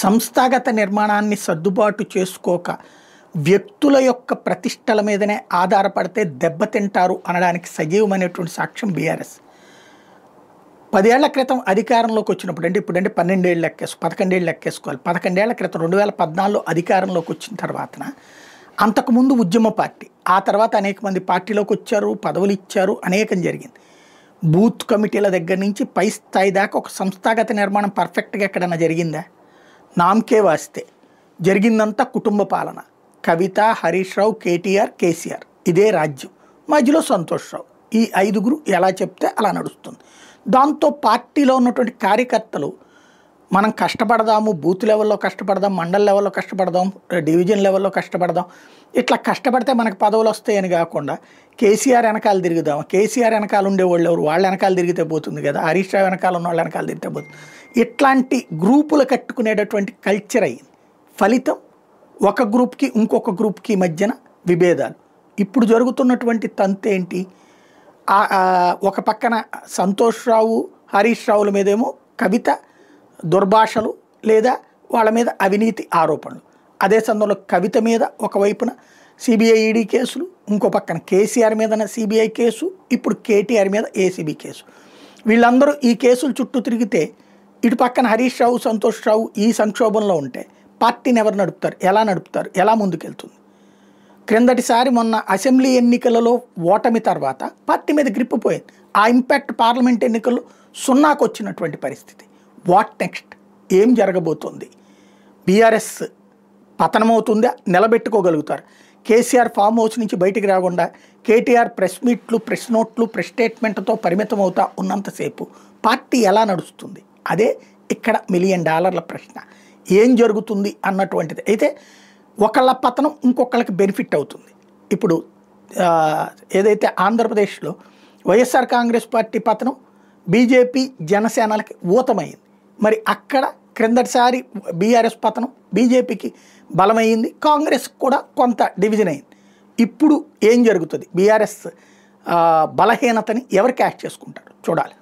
సంస్థాగత నిర్మాణాన్ని సర్దుబాటు చేసుకోక వ్యక్తుల యొక్క ప్రతిష్టల మీదనే ఆధారపడితే దెబ్బతింటారు అనడానికి సజీవమైనటువంటి సాక్ష్యం బీఆర్ఎస్. 10 ఏళ్ల క్రితం అధికారంలోకి వచ్చినప్పుడు అంటే ఇప్పుడంటే 12 ఏళ్ళు లెక్కేసు 11 ఏళ్ళు లెక్కేసుకోవాలి. 11 ఏళ్ల క్రితం 2014లో అధికారంలోకి వచ్చిన తర్వాతన అంతకుముందు ఉద్యమ పార్టీ, ఆ తర్వాత అనేక మంది పార్టీలోకి వచ్చారు, పదవులు ఇచ్చారు, అనేకం జరిగింది. బూత్ కమిటీల దగ్గర నుంచి పై స్థాయి దాకా ఒక సంస్థాగత నిర్మాణం పర్ఫెక్ట్గా ఎక్కడన్నా జరిగిందా? నామకే వాస్తే జరిగిందంతా కుటుంబ పాలన. కవిత, హరీష్ రావు, కేటీఆర్, కేసీఆర్, ఇదే రాజ్యం, మధ్యలో సంతోష్ రావు. ఈ 5గురు ఎలా చెప్తే అలా నడుస్తుంది. దాంతో పార్టీలో ఉన్నటువంటి కార్యకర్తలు మనం కష్టపడదాము, బూత్ లెవెల్లో కష్టపడదాం, మండల లెవెల్లో కష్టపడదాం, డివిజన్ లెవెల్లో కష్టపడదాం, ఇట్లా కష్టపడితే మనకు పదవులు వస్తాయని కాకుండా కేసీఆర్ వెనకాల తిరుగుదాం, కేసీఆర్ వెనకాల ఉండేవాళ్ళు ఎవరు, వాళ్ళ వెనకాల తిరిగితే పోతుంది కదా, హరీష్ రావు వెనకాల ఉన్న వాళ్ళ వెనకాల తిరిగితే పోతుంది, ఇట్లాంటి గ్రూపులు కట్టుకునేటటువంటి కల్చర్ అయ్యింది. ఫలితం ఒక గ్రూప్కి ఇంకొక గ్రూప్కి మధ్యన విభేదాలు. ఇప్పుడు జరుగుతున్నటువంటి తంతు ఏంటి? ఒక పక్కన సంతోష్ రావు, హరీష్ రావుల మీదేమో కవిత దుర్భాషలు లేదా వాళ్ళ మీద అవినీతి ఆరోపణలు, అదే సందర్భంలో కవిత మీద ఒకవైపున సిబిఐ ఈడీ కేసులు, ఇంకో పక్కన కేసీఆర్ మీద సిబిఐ కేసు, ఇప్పుడు కేటీఆర్ మీద ఏసీబీ కేసు. వీళ్ళందరూ ఈ కేసుల చుట్టూ తిరిగితే ఇటు పక్కన హరీష్ రావు, సంతోష్ రావు ఈ సంక్షోభంలో ఉంటే పార్టీని ఎవరు నడుపుతారు, ఎలా నడుపుతారు, ఎలా ముందుకెళ్తుంది? క్రిందటిసారి మొన్న అసెంబ్లీ ఎన్నికలలో ఓటమి తర్వాత పార్టీ మీద గ్రిప్ పోయింది. ఆ ఇంపాక్ట్ పార్లమెంట్ ఎన్నికల్లో 0కు వచ్చినటువంటి పరిస్థితి. What next? ఏం జరగబోతోంది? బీఆర్ఎస్ పతనమవుతుందా? నిలబెట్టుకోగలుగుతారు? కేసీఆర్ ఫామ్ హౌస్ నుంచి బయటికి రాకుండా కేటీఆర్ ప్రెస్ మీట్లు, ప్రెస్ నోట్లు, ప్రెస్ స్టేట్మెంట్తో పరిమితం అవుతా ఉన్నంతసేపు పార్టీ ఎలా నడుస్తుంది? అదే ఇక్కడ $1 మిలియన్ ప్రశ్న. ఏం జరుగుతుంది అన్నటువంటిది. అయితే ఒకళ్ళ పతనం ఇంకొకళ్ళకి బెనిఫిట్ అవుతుంది. ఇప్పుడు ఏదైతే ఆంధ్రప్రదేశ్లో వైఎస్ఆర్ కాంగ్రెస్ పార్టీ పతనం బీజేపీ, జనసేనలకి ఊతమైంది. మరి అక్కడ క్రిందటిసారి బీఆర్ఎస్ పతనం బీజేపీకి బలమైంది, కాంగ్రెస్ కూడా కొంత డివిజన్ అయింది. ఇప్పుడు ఏం జరుగుతుంది? బీఆర్ఎస్ బలహీనతని ఎవరు క్యాష్ చేసుకుంటారు చూడాలి.